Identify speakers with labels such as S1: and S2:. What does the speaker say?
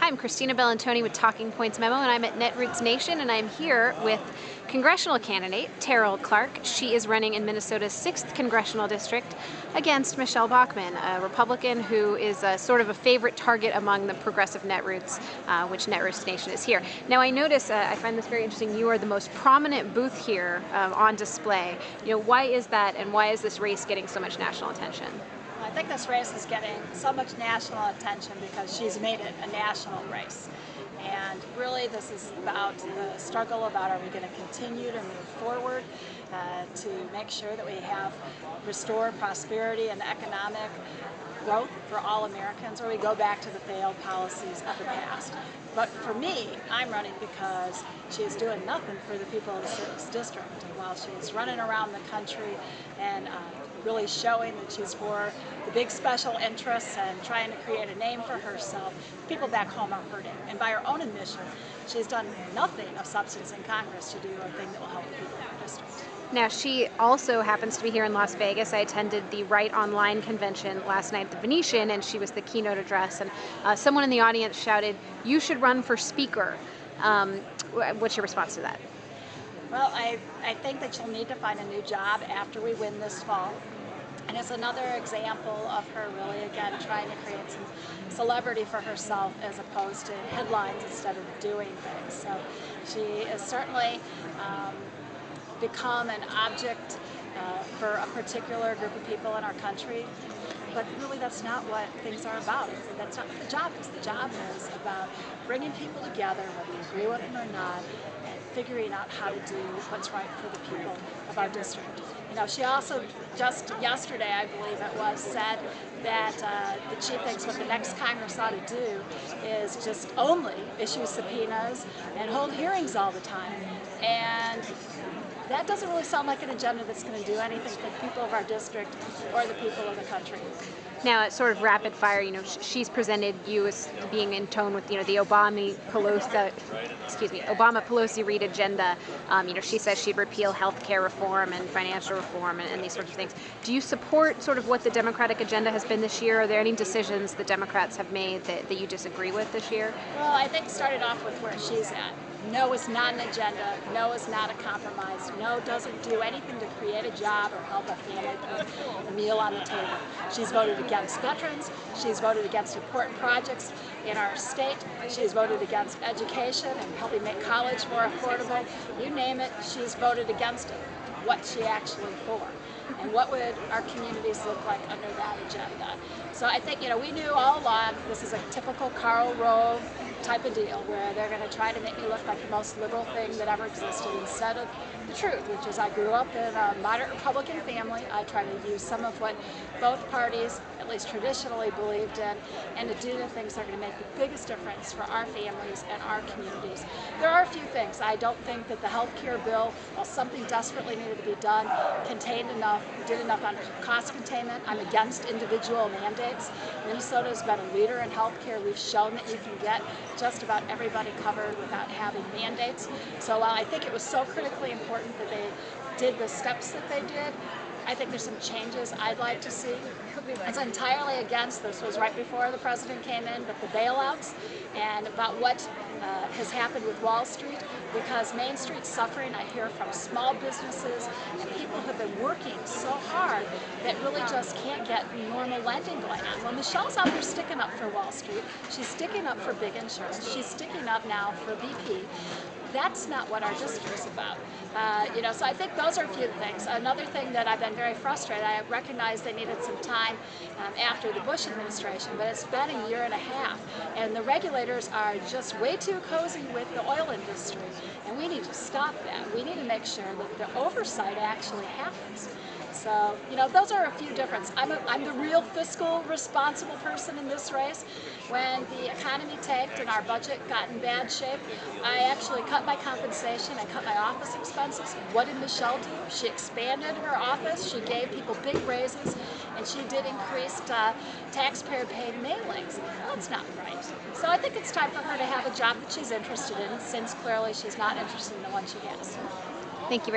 S1: Hi, I'm Christina Bellantoni with Talking Points Memo, and I'm at Netroots Nation, and I'm here with congressional candidate Tarryl Clark. She is running in Minnesota's 6th congressional district against Michelle Bachmann, a Republican who is sort of a favorite target among the progressive Netroots, which Netroots Nation is here. Now, I notice, I find this very interesting, you are the most prominent booth here on display. Why is that, and why is this race getting so much national attention?
S2: I think this race is getting so much national attention because she's made it a national race. And really this is about the struggle about are we going to continue to move forward to make sure that we have restored prosperity and economic growth for all Americans, or we go back to the failed policies of the past. But for me, I'm running because she is doing nothing for the people of the 6th district. And while she's running around the country and really showing that she's for the big special interests and trying to create a name for herself, people back home are hurting. And by her own admission, she's done nothing of substance in Congress to do a thing that will help the people in her district.
S1: Now, she also happens to be here in Las Vegas. I attended the Right Online convention last night at the Venetian, and she was the keynote address. And someone in the audience shouted, "You should run for speaker." What's your response to that?
S2: Well, I think that she'll need to find a new job after we win this fall. And it's another example of her really, again, trying to create some celebrity for herself as opposed to headlines instead of doing things. So she is certainly become an object for a particular group of people in our country. But really that's not what things are about. That's not what the job is. The job is about bringing people together, whether you agree with them or not, and figuring out how to do what's right for the people of our district. She also, just yesterday, I believe it was, said that she thinks what the next Congress ought to do is just only issue subpoenas and hold hearings all the time. And that doesn't really sound like an agenda that's going to do anything for the people of our district or the people of the country.
S1: Now, it's sort of rapid fire. She's presented you as being in tone with, the Obama-Pelosi-Reid agenda. She says she'd repeal health care reform and financial reform and these sorts of things. Do you support sort of what the Democratic agenda has been this year? Are there any decisions the Democrats have made that you disagree with this year?
S2: Well, I think started off with where she's at. No is not an agenda. No is not a compromise. No doesn't do anything to create a job or help a family put a meal on the table. She's voted against veterans. She's voted against important projects in our state. She's voted against education and helping make college more affordable. You name it, she's voted against it. What's she actually for? And what would our communities look like under that agenda? So I think, we knew all along this is a typical Karl Rove type of deal where they're going to try to make me look like the most liberal thing that ever existed instead of the truth, which is I grew up in a moderate Republican family. I try to use some of what both parties, at least traditionally, believed in, and to do the things that are going to make the biggest difference for our families and our communities. There are a few things. I don't think that the health care bill, while something desperately needed to be done, contained enough, did enough on cost containment. I'm against individual mandates. Minnesota has been a leader in health care. We've shown that you can get just about everybody covered without having mandates. So while I think it was so critically important that they did the steps that they did, I think there's some changes I'd like to see. I was entirely against, this was right before the president came in, but the bailouts and about what has happened with Wall Street, because Main Street's suffering. I hear from small businesses and people who have been working so hard that really just can't get normal lending going on. Well, Michelle's out there sticking up for Wall Street. She's sticking up for big insurance. She's sticking up now for BP. That's not what our district's about. So I think those are a few things. Another thing that I've been very frustrated, I recognize they needed some time after the Bush administration, but it's been a year and a half, and the regulators are just way too cozy with the oil industry, and we need to stop that. We need to make sure that the oversight actually happens. So, those are a few differences. I'm the real fiscal responsible person in this race. When the economy tanked and our budget got in bad shape, I actually cut my compensation, I cut my office expenses. What did Michelle do? She expanded her office, she gave people big raises, and she did increase taxpayer-paid mailings. Well, that's not right. So I think it's time for her to have a job that she's interested in, since clearly she's not interested in the one she has.
S1: Thank you very much.